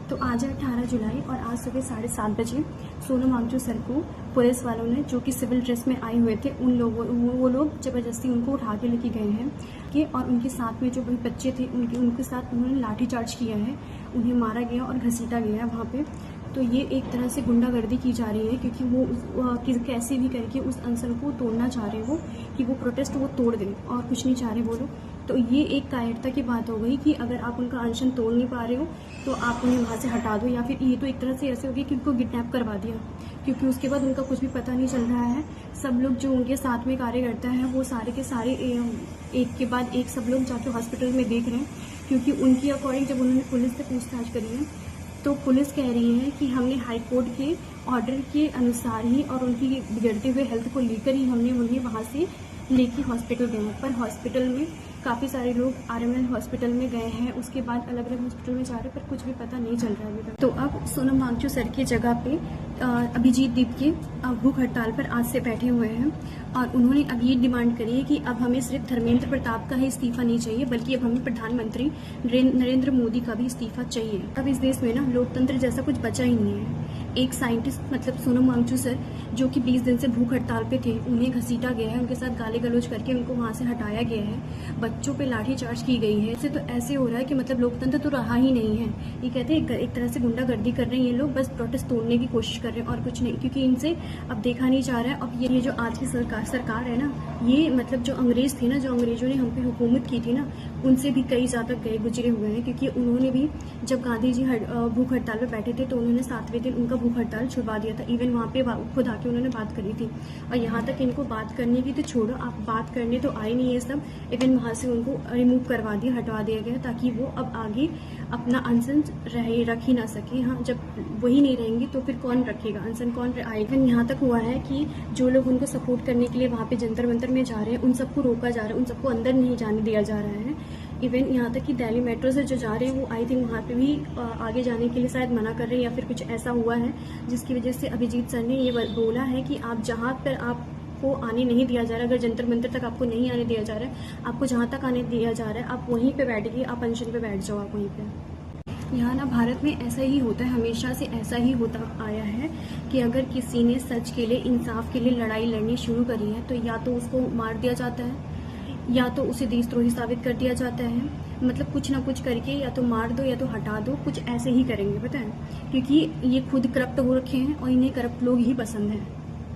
तो आज है 18 जुलाई और आज सुबह 7:30 बजे सोनम वांगचुक सर को पुलिस वालों ने, जो कि सिविल ड्रेस में आए हुए थे, वो लोग ज़बरदस्ती उनको उठा के लेके गए हैं कि और उनके साथ में जो भी बच्चे थे उनके साथ उन्होंने लाठीचार्ज किया है, उन्हें मारा गया और घसीटा गया है वहाँ पे। तो ये एक तरह से गुंडागर्दी की जा रही है क्योंकि वो कैसे भी करके उस अनशन को तोड़ना चाह रहे हो कि वो प्रोटेस्ट वो तोड़ दें और कुछ नहीं चाह रहे वो लोग। तो ये एक कायरता की बात हो गई कि अगर आप उनका अनशन तोड़ नहीं पा रहे हो तो आप उन्हें वहाँ से हटा दो, या फिर ये तो एक तरह से ऐसे हो गया कि उनको किडनैप करवा दिया, क्योंकि उसके बाद उनका कुछ भी पता नहीं चल रहा है। सब लोग जो उनके साथ में कार्यकर्ता हैं वो सारे के सारे एक के बाद एक सब लोग जाके हॉस्पिटल में देख रहे हैं, क्योंकि उनकी अकॉर्डिंग जब उन्होंने पुलिस से पूछताछ करी है तो पुलिस कह रही है कि हमने हाई कोर्ट के ऑर्डर के अनुसार ही और उनकी बिगड़ते हुए हेल्थ को लेकर ही हमने उन्हें वहाँ से लेके हॉस्पिटल गए हैं। पर हॉस्पिटल में काफ़ी सारे लोग RML हॉस्पिटल में गए हैं, उसके बाद अलग अलग हॉस्पिटल में जा रहे हैं, पर कुछ भी पता नहीं चल रहा है अभी तक। तो अब सोनम वांगचुक सर की जगह पे अभिजीत दीप के भूख हड़ताल पर आज से बैठे हुए हैं और उन्होंने अब ये डिमांड करी है कि अब हमें सिर्फ धर्मेंद्र प्रताप का ही इस्तीफा नहीं चाहिए, बल्कि अब हमें प्रधानमंत्री नरेंद्र मोदी का भी इस्तीफा चाहिए। अब इस देश में ना लोकतंत्र जैसा कुछ बचा ही नहीं है। एक साइंटिस्ट मतलब सोनम वांगचुक सर, जो कि 20 दिन से भूख हड़ताल पे थे, उन्हें घसीटा गया है, उनके साथ गाली गलौज करके उनको वहाँ से हटाया गया है, बच्चों पे लाठीचार्ज की गई है। इससे तो ऐसे हो रहा है कि मतलब लोकतंत्र तो रहा ही नहीं है। ये कहते हैं एक तरह से गुंडागर्दी कर रहे हैं ये लोग, बस प्रोटेस्ट तोड़ने की कोशिश कर रहे हैं और कुछ नहीं, क्योंकि इनसे अब देखा नहीं जा रहा है। अब ये जो आज की सरकार है ना, ये मतलब जो अंग्रेज थे ना, जो अंग्रेजों ने हम पे हुकूमत की थी ना, उनसे भी कई ज़्यादा गए गुजरे हुए हैं, क्योंकि उन्होंने भी जब गांधी जी भूख हड़ताल पर बैठे थे तो उन्होंने 7वें दिन उनका भूख हड़ताल छुड़वा दिया था। इवन वहाँ पे खुद आके उन्होंने बात करी थी, और यहाँ तक इनको बात करने की तो छोड़ो, आप बात करने तो आए नहीं है सब। इवन वहाँ से उनको रिमूव करवा दिया, हटवा दिया गया, ताकि वो अब आगे अपना अनशन रख ही ना सके। हाँ, जब वही नहीं रहेंगे तो फिर कौन रखेगा अनशन, कौन आएगा। यहाँ तक हुआ है कि जो लोग उनको सपोर्ट करने के लिए वहाँ पे जंतर मंतर में जा रहे हैं, उन सबको रोका जा रहा है, उन सबको अंदर नहीं जाने दिया जा रहा है। इवन यहाँ तक कि दिल्ली मेट्रो से जो जा रहे हैं वो आई थिंक वहाँ पे भी आगे जाने के लिए शायद मना कर रहे हैं, या फिर कुछ ऐसा हुआ है जिसकी वजह से अभिजीत सर ने ये बोला है कि आप जहाँ पर आपको आने नहीं दिया जा रहा है, अगर जंतर मंतर तक आपको नहीं आने दिया जा रहा है, आपको जहाँ तक आने दिया जा रहा है आप वहीं पे बैठिए, आप अनशन पे बैठ जाओ, आप वहीं पे। यहाँ ना भारत में ऐसा ही होता है, हमेशा से ऐसा ही होता आया है कि अगर किसी ने सच के लिए, इंसाफ के लिए लड़ाई लड़नी शुरू करी है तो या तो उसको मार दिया जाता है, या तो उसे देशद्रोही साबित कर दिया जाता है। मतलब कुछ ना कुछ करके या तो मार दो या तो हटा दो, कुछ ऐसे ही करेंगे, पता है, क्योंकि ये खुद करप्ट हो रखे हैं और इन्हें करप्ट लोग ही पसंद हैं।